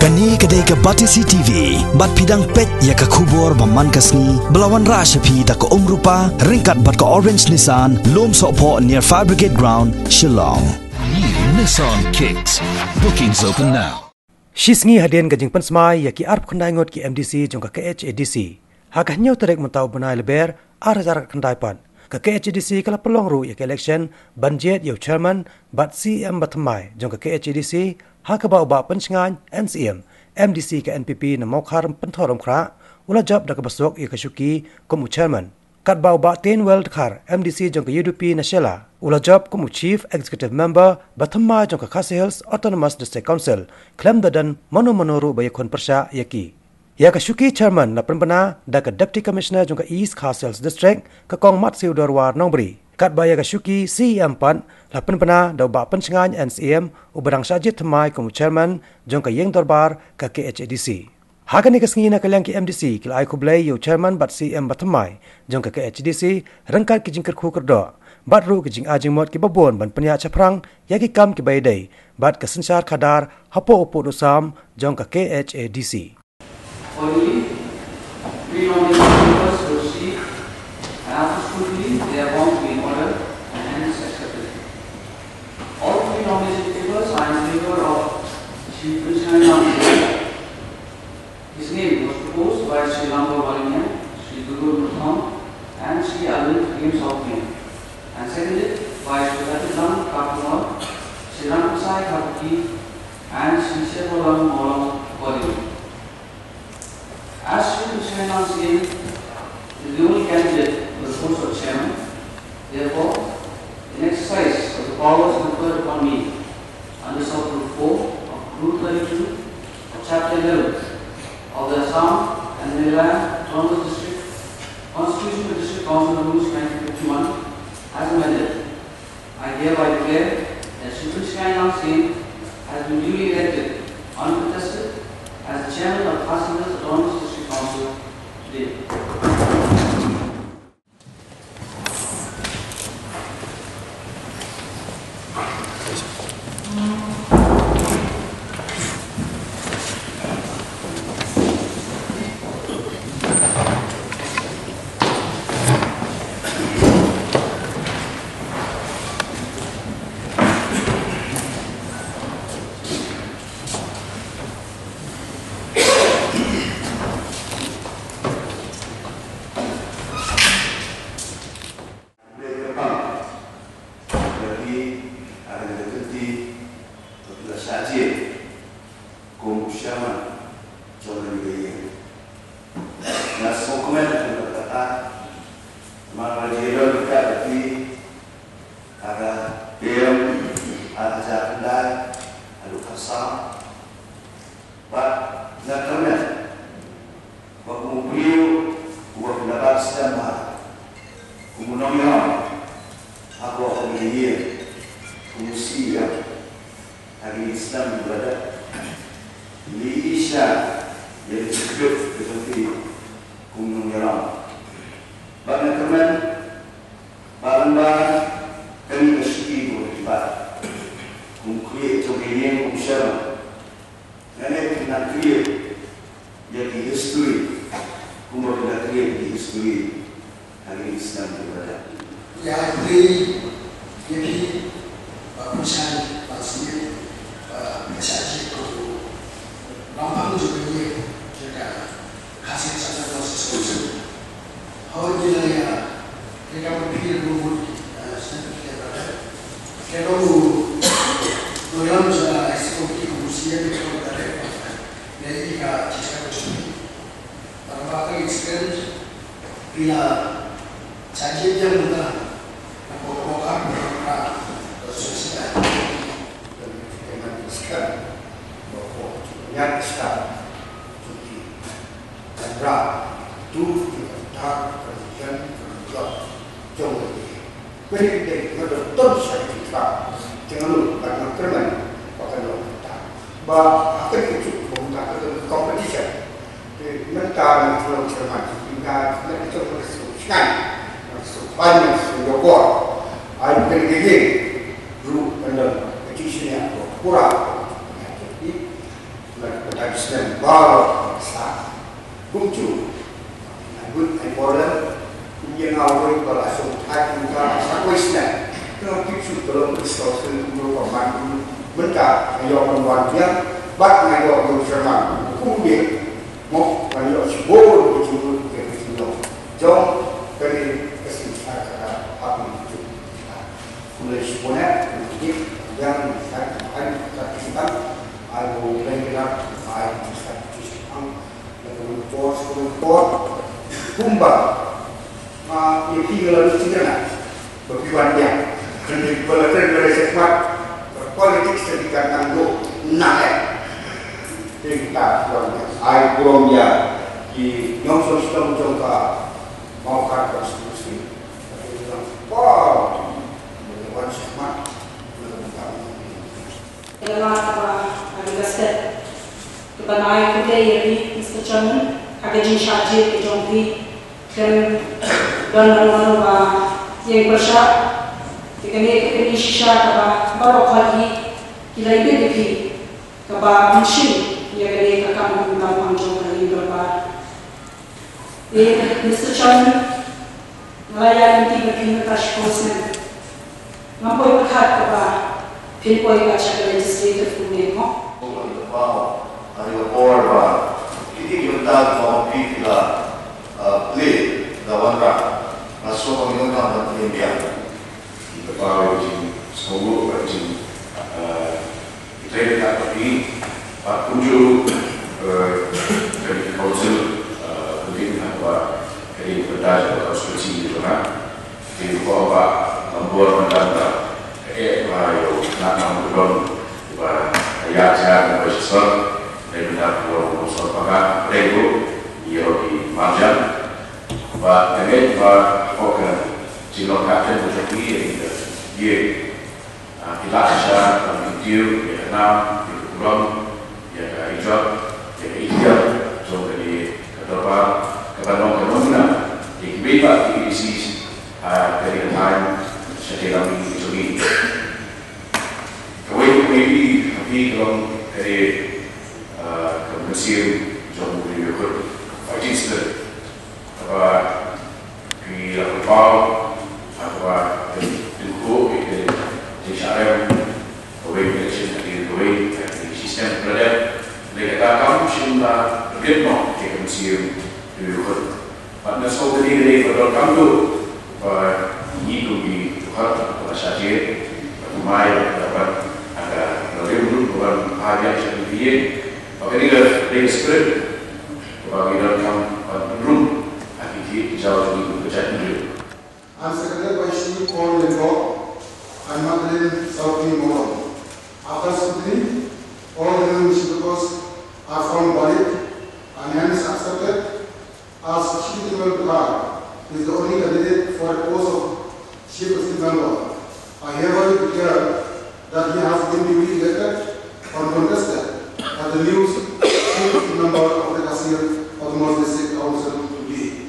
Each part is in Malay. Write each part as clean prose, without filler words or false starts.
Kani kedai ke Batisi TV, bat pidang pet ya ke kubur baman kasni, belawan rashapi tak ke rupa, ringkat bat ke orange Nissan, lom sokpo near Fire Brigade Ground, Shillong. New Nissan Kicks. Bookings open now. Shisngi hadian gajing pensmai ya ki arp kandai ngot ki MDC jong ka KHADC. Hagah nyau terek mentau benai leber ar jarak kandai pan. Ka KHADC kala pelong ru ya ke election banjet ya chairman bat CM batmai jong ka KHADC hakabau ba Pynshngaiñ NCM MDC ke NPP na mau kharam penthoram khra ula job dak basok ya ka Shuki komu chairman kat bau ba Teiñwell khar MDC jong ka UDP na shela ula job komu chief executive member batmai jong ka Khadc Hills Autonomous District Council klem dadan monoru ba yakon persya yaki ya ka Shuki chairman na penbana dak ka deputy commissioner jong ka East Khadc Hills District ka kong mat siudor war nongbri kat baya ka Shuki CM pan la penbana da ba Pynshngaiñ NCM ubarang sajit thamai komu chairman jong ka yeng dorbar ka KHADC hagani kasngi na kalyang ki MDC kila ai kublai yu chairman bat CM bathamai jong ka KHADC rangkat ki jingker khu kerdo bat ru ki jing ajing mot ki babon ban panya chaprang ya ki kam ki baydai bat ka sanchar khadar hapo upo dosam jong ka KHADC only we only members will see and after scrutiny they are bound to be in order and hence accepted. All three nomination papers are in favor of Chief Pynshngaiñ. His name was proposed by Sri Lamba Valinyan, Sri Guru Mutham and Sri Arvind Kim Sokhin and seconded by Sri Khadc, Sri Khadc and Sri Shevaram Molam Valinyan. As Sri Pynshngaiñ is the only candidate for the post of chairman, therefore, in exercise of the powers conferred upon me under Subgroup 4 of Group 32 of Chapter 11 of the Assam and Meghalaya Autonomous District Constitution of District Council Rules 1951 as amended, I hereby declare that Sri Pynshngaiñ has been duly elected uncontested as the chairman of Khadc Hills Autonomous District Council today. Islam baru start kuncu good important yang awal berlangsung hari muka satu Islam kalau kita dalam proses untuk membantu mereka yang membantu bak ngayo berfirman kemudian mau ngayo sebor betul ke betul jom dari kesempatan apa itu mulai sebenarnya yang saya katakan aku lengkap saya disambung dengan pos kumba yang tinggal di sini berpiwanya dan berlatar beresekmat politik sedikit tangguh naik tingkat ai kurangnya di nyonsol sistem jangka mau konstitusi wow dengan semangat Kebanai kuda yeri Mr. Chairman, Khadc Shaji ke jombi dan lalu ba yang bersyak kekini shisha kaba baru kali kita ini depi kaba Pynshngaiñ ya kini kakak mengumpulkan panjang kali berbar. Mr. Chairman, nelayan inti berkini touch consent, ngampoi berkat kaba pinpoint baca legislative kuning mo. Ada orang ini kita mau pilih play lawan masuk pemilihan dan India. Kita tahu di seluruh di kita tidak pergi kunjung dari council penting apa dari berdasar konstitusi itu kan di bawah membuat mendata bayo nak belum ayat saya bersama dari benda pulau Nusa Tenggara Rego di Malaysia, but dengan fokus Cina Kapten Shuki dia kita secara video Vietnam, Pulau, Hijab, India, so dari kedepan kebanyakan di beberapa divisi dari time setelah ini kami kalau dari Mesir jauh lebih berikut Fajisler apa di Lapau apa di Kuo di Syarem away election di away di sistem berada mereka kamu cinta Vietnam di Mesir lebih berikut pada suatu hari pada kamu ini di Tuhan pada saja mai dapat ada lebih bukan hanya seperti Bagi dia spirit, bagi dia room, aktif jauh lebih berjaya dulu. I'm seconded by Shuki on the block. I'm not in South Moro. After scrutiny, all the members are found valid and hence accepted as Teiñwell is the only candidate for a post of chief executive member. I hereby declare that he has been duly elected uncontested as the new chief member of the Khadc of the North District Council to be.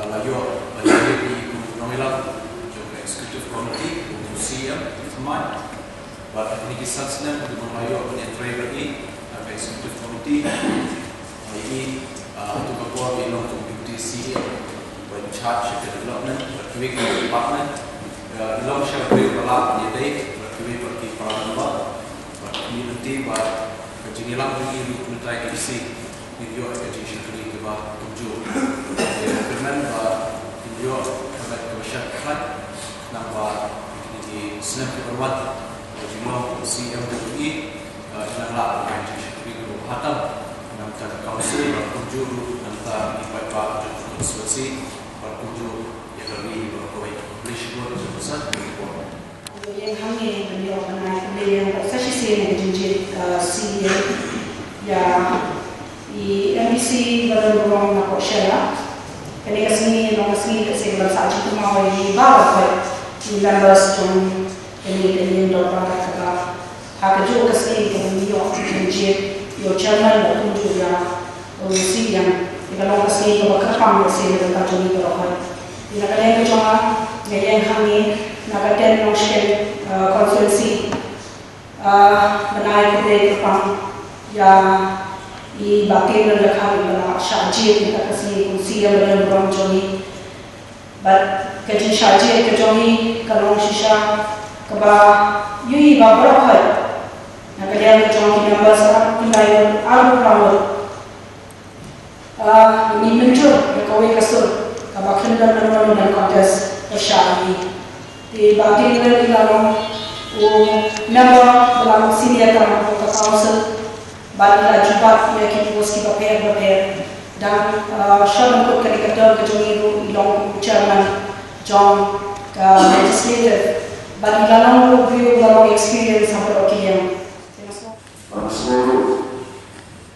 layu Satsnem untuk mengayo penyelesaian ini executive committee ini untuk membuat ilmu community CEO in charge of development, community department, ilmu syarikat pelak penyedai, community parliament, community buat kejenilan ini mengenai kondisi video education ini kita tuju. Kemudian video kepada masyarakat nampak di senam keperluan. Jumlah CMWI adalah organisasi yang berhatam antara kaunsel berkunjung antara ibadah konstitusi berkunjung yang lebih berkuat publish buat jurusan berkuat. Yang kami beliau mengenai beliau sesi yang dijunjit CM ya di MBC berdorong nak share. Kini kesini kesini sahaja tu mau ini bawa di members jom ini doa kata Khadc kesini kemudian menjadi yo chairman berkunjung ya si yang kalau kesini kalau kerapam kesini tentang joni berapa di negara yang cuma yang kami nak attend national konferensi menaik ke kerapam ya di batin dan kami bela syajid kita kesini kursi yang berang joni but kerja syajid kejoni kalau sisa keba yui ba berapa nak kerja kerja number sekarang tinggal alu ramai ini muncul kawai kasur keba kena dan kontes bersyari di batin dan dalam number dalam senior dalam council balik jubat yang kita bos kita prepare dan sharon kod kerja kejoni itu long chairman John legislative bagi dalam review dalam experience sampai okey yang seluruh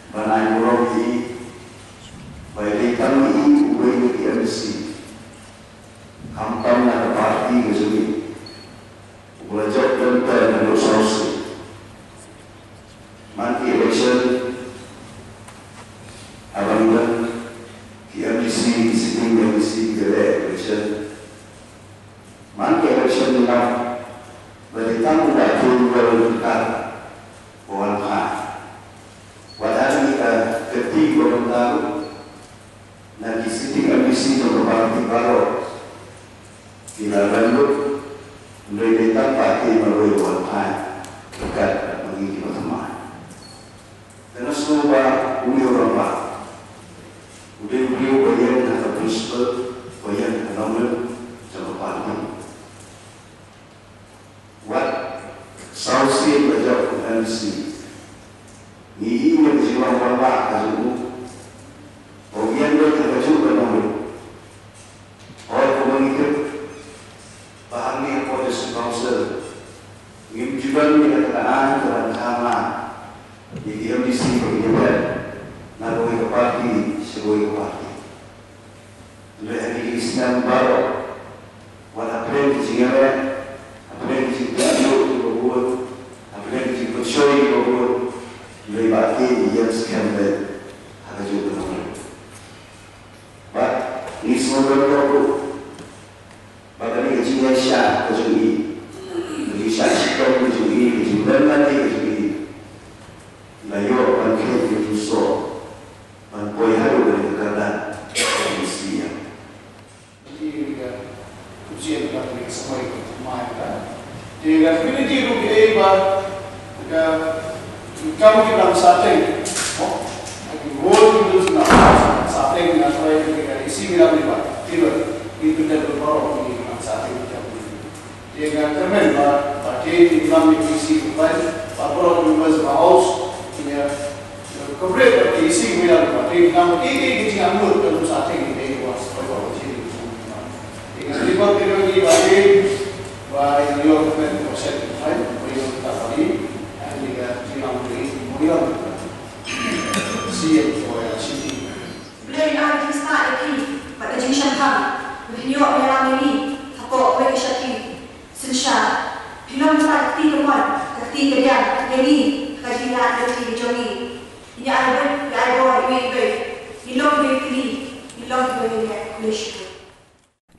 banai orang ini baik kami ini ubai di MBC kampanye ada parti kesini belajar tentang resource nanti election abang di MBC sitting MBC gede election nanti election dengan beritahu dah Teiñwell dekat Puan Khan. Padahal kita ketiga orang tahu nanti sitting MBC untuk parti baru kita bandut mulai datang parti melalui Puan Khan dekat bagi kita teman. Dan semua uni orang pak, udah beliau bayar dengan prinsip bayar dengan sama parti. What sausi belajar MBC ini yang jiwa bapak kamu bagian dari baju kamu orang komunitas bahan ni proses council ini juga ni katakan dalam sama di MBC berjalan nabi parti sebagai parti dari Islam baru wala premi jingle apalagi jika itu berbuat, apalagi jika shoyi berbuat, lebih baik yang sekian baik ada juga nama. But ini semua berlaku. Bahkan ini kecilnya syah kecil jadi syah sikap kecil kecil nanti kecil layu bangkit itu so, bangkoi haru dari keadaan manusia. Jadi ujian kita semua itu main. Di community itu kita kamu kita starting, lagi world itu sudah starting dengan apa yang kita isi kita buat, itu dah berapa ini dengan starting kita. Jadi kami parti dalam isi buat, apa members house, ini corporate parti isi kita buat, kita kita ambil dalam starting ini was berapa jadi. Jadi sebab kita ini parti Wah, ini orang yang proses lain, beliau tak tadi, juga tidak beliau siap oleh sini. Beliau yang start lagi pada jenis apa? Beliau yang ini, apa beliau syaki, sensya. Beliau start ketika dia, ini kajian dari Joni. Ini ada ini, beliau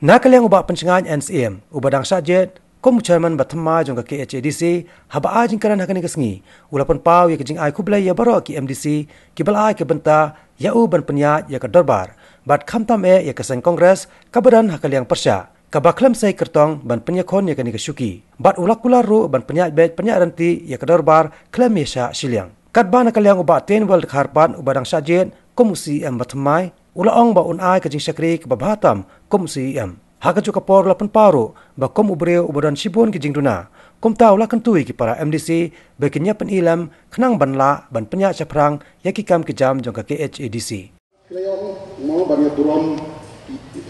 Nakal yang ubah Pynshngaiñ NCM, ubah dang sajet, kom chairman bathma jong ka KHADC haba ajing karan hakani kasngi ulapan pau ya kijing ai kublai ya baro ki MDC ki balai ke benta ya u ban penya ya ka darbar bat khamtam ya kasang kongres kabadan hakaliang persya kabaklam sai kertong ban penya khon ya kani ka Shuki bat ulakula ru ban penya bet penya ranti ya ka darbar klam ya sha shiliang katban hakaliang uba Teiñwell kharpan ubadang sajen komusi bathmai ulaong ba unai kijing sakri ke babatam komusi Haka kapor lapan paro bakom ubreu ubadan sibon ki jingduna kom tahu la kentui ki para MDC bekinya penilam kenang banla ban penya caprang yaki kam ki jam jong ka KHADC Klayong mo banyak turom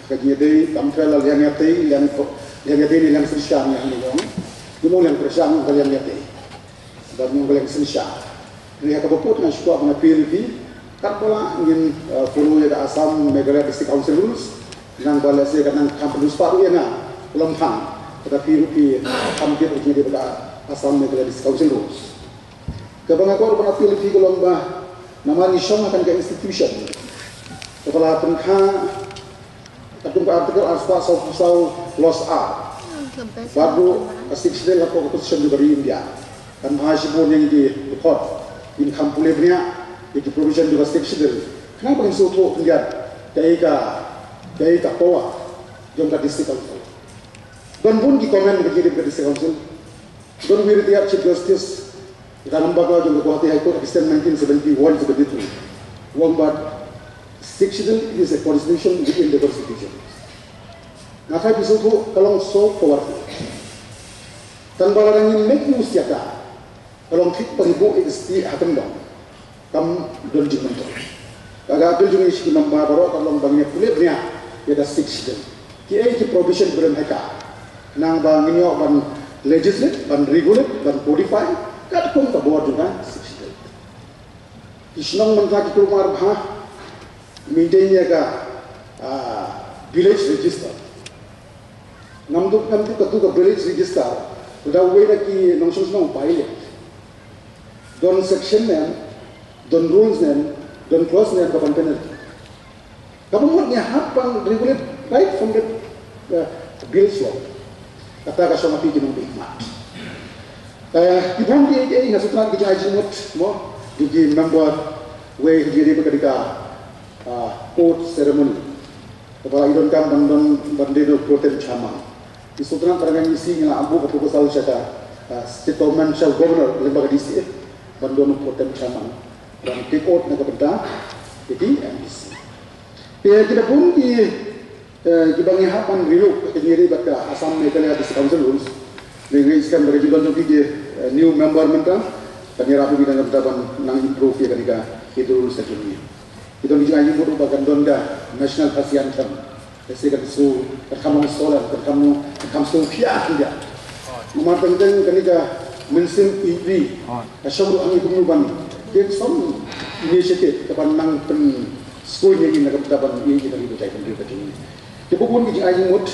kajede kamtrela liang liang sensya yang ni yong yang persang kalian yate dan yang sensya ni ka boput na shukwa na PLV katpola ingin follow ya Assam Meghalaya District Council rules nang balas dia kan kampus baru ya na lomphang tetapi rupi hampir jadi pada Assam Meghalaya District Council rules kebangakor pada PLV lomba nama nisong akan ke institution kepala pengkha kadung artikel aspa sau loss art baru asisten la competition dari India kan mahasiswa yang di record income pulihnya di provision juga section kenapa yang suatu India dari Kapoa, jom kat District Council. Don pun di komen berkirim ke District Council. Don wir tiap Chief Justice dalam bagai jom ke Guwahati High Court Eastern 1971-72. Wong but section is a constitution within the constitution. Nakai bisuku kalau so powerful. Tanpa orang ini make news tiada. Kalau fit peribu isti akan dong. Kam don jimentor. Agak apel juga isi nambah baru kalau bangnya kulitnya. Ada section. Kia itu provision belum heka. Nang bang ini ban legislate, ban regulate, ban codify. Kat pun tak buat juga section. Isnong mentah kita rumah bah. Maintainnya ka village register. Namdu ketu ka village register. Sudah way lagi nongshong nong pilot. Don section nem, don rules nem, don clause nem kapan penalty. Kamu punya hak pang regulate right from the bills law. Kata kasih mati jenung bikmat. Ibang dia ngasutran kita aja mo di member way jadi berketika court ceremony. Kepala idon kam bandeno protem chairman. Di sutran terangan isi ngila ambu proposal syata state government shall governor lembaga DC bandeno protem chairman dan take out na kabenta jadi MDC. Ya kita pun di bangi hapan rilu kenyiri baka Assam Meghalaya District Council rules mengiskan bagi juga untuk di new member mentang penyerah bidang kebetulan nang improve ya ketika itu rules terjadi itu juga ini butuh bagan donda national ASEAN term sehingga su terkamu solar terkamu su pia dia nomor penting ketika mensim EV asyuru angin penguban kita som inisiatif kepada nang pen school yang ini nak dapat ini kita hidup cakap dia begini. Kita pun kita aja mut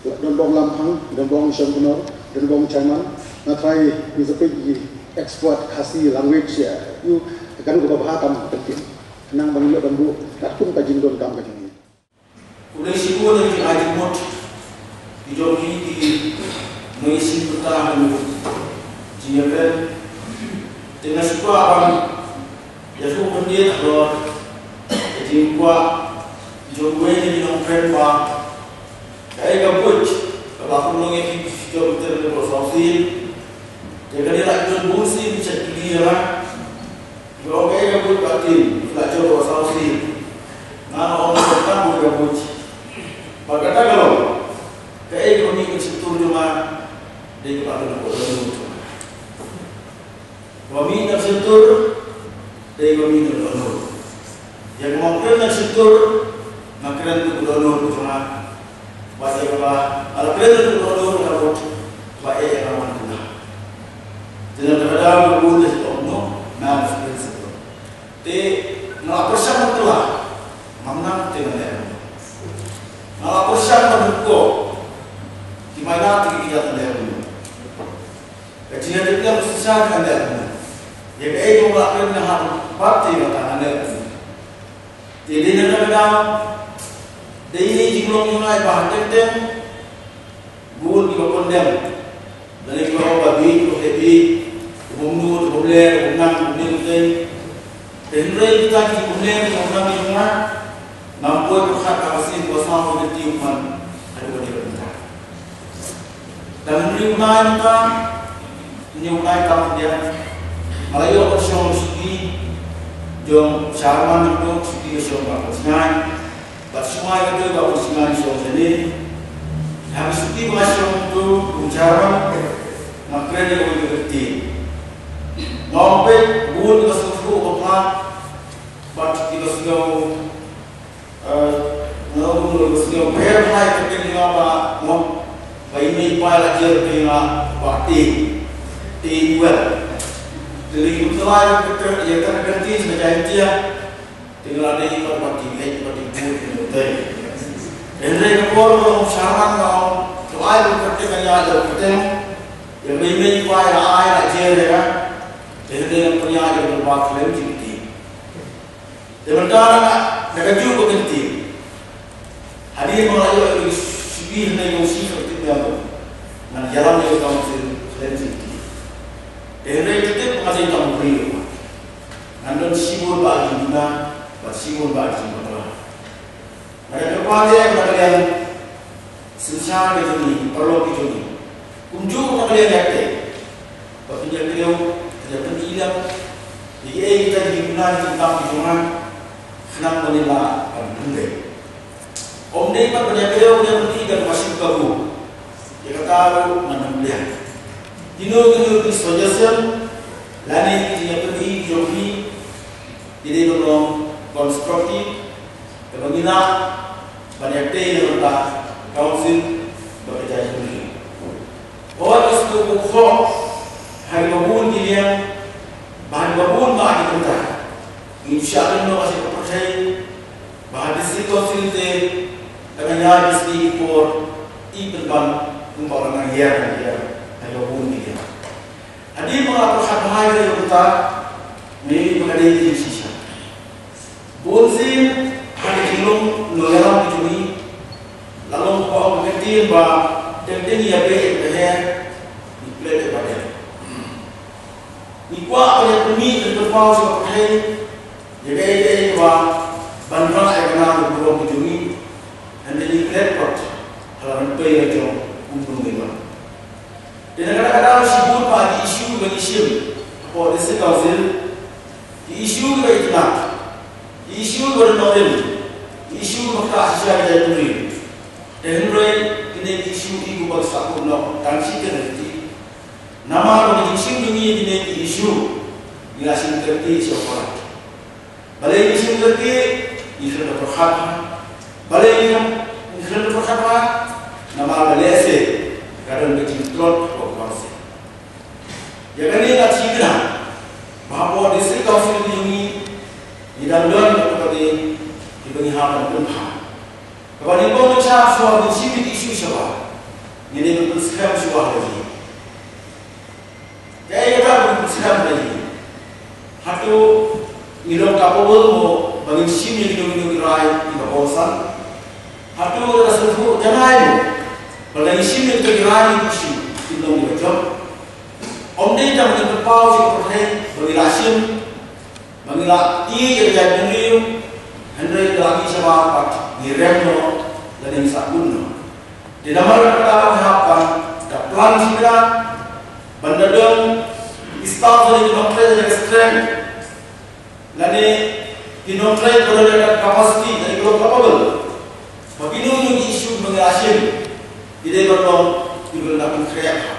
dan bong lampang dan bong sempurna dan bong chairman. Nak try bisa pergi export kasih language ya. You kan kita bahas penting. Nang bangga bambu tak pun kajin don kam kajin. Udah sibuk dengan kita aja mut hidup ini di mengisi pertahanan jiran dengan suka orang ya suka dia kalau jingkwa jongwe ni nong friend pa kaya gabut kalau aku ngi job ter ko sausi jaga dia lak jon busi bisa dia yo kaya gabut patin lak jon ko sausi na orang tetap bu gabut bagata kalau kaya ko ni situr cuma dia ko ada ko wami nak situr dia ko ni no yang mungkin nak situr makran tu donor cuma wajib apa alakran tu donor kalau baik yang ramah tu jangan terhadap berbuat sesuatu nak seperti te nak persiapan tu lah mana dengan dia nak persiapan tu di mana tu kita ada kecil kita mesti sadar ada yang itu melakukan hal parti mata anda jadi kadang-kadang dari ini jika mulai bahan tem-tem gul di kondem Dari kalau babi, babi, bumbu, bumler, bumnang, bumneng, Henry kita di bumler, bumnang di mana, nampu berkat kawasan kuasa mengerti umat ada benda benar. Dan Henry unai kita, ini unai kamu dia, Malayu bersama Shuki, jom Sharman itu Shuki bersama Pynshngaiñ, bersama itu bawa Pynshngaiñ bersama ini. Habis Shuki bersama itu Sharman. Makanya dia boleh berhenti. Nampak buat kita semua apa? But kita semua, kita semua berhai ketika apa? Mau ini payah ajar ketika waktu Teiñwell. Jadi kita lagi kita yang kita berhenti sebagai dia. Tinggal ada yang berhenti, yang berhenti. Henry kalau Sharman kalau lagi ketika yang ada kita yang ini payah ayah ajar ya. Jadi yang punya ada berbuat lebih tinggi. Sementara mereka juga berhenti. Hari ini Melayu itu Shuki yang seperti itu. Dan jalan yang kamu lebih tinggi. Jadi kita masih tak beri. Anda sibuk bagi mana, sibuk bagi mana. Mereka berpandai kepada yang susah itu ni, perlu itu ni. Kunjung kepada yang aktif. Bagi yang beliau tidak penting. Jadi kita digunakan tentang hitungan senang menilai benda. Om dia pun banyak beliau dia penting dan masih baru. Dia kata mana beliau. Dino suggestion, lani dia penting joki. Jadi belum konstruktif. Kebangina banyak day yang council bekerja sendiri. Orang itu bukan hari babun dia, bahan babun bahan kita. Insyaallah no masih percaya bahan distrik council itu dengan distrik for even ban pembangunan yang hari babun dia. Adi mengatakan bahaya yang kita ini mengenai sisa. Bonsin hari kilom loyalan itu lalu kau mengerti bahawa tentu ia berleher dipelet pada. Ikwa oleh pemit terpau sebagai jadi bahawa bandar ekonomi belum dijungi dan dipelet kot halaman pay itu untuk mereka. Dan kadang-kadang sibuk pada isu polisi council isu kita isu bernovel isu makna sosial dan negeri. Dan ini isu ibu bangsa kuno tangsi terhenti. Nama orang isu ini isu ngasih terhenti siapa? Balai isu terhenti isu terhad. Balai isu terhad nama balai se kadang bercintot bangsa. Jangan ini tak cina bahawa distrik council ini tidak ada seperti diberi hak dan hak. Kalau ni kau macam soal prinsip isu siapa, ini berpersekan soal lagi. Jadi kita berpersekan lagi. Hatu ilmu kapal mo bagi sim yang kita rai di kawasan. Hatu rasa tu jangan bagi sim yang kita rai isu ilmu macam. Om dia jangan berpau seperti bagi lasim, bagi la yang jadi negeri, hendak lagi sebab ni remno dan yang sakun. Di dalam kita harapkan plan kita bandar istana dari dokter dari strength dan di dokter dari kapasiti dari global. Begini isu mengasim di dalam diberikan kreatif.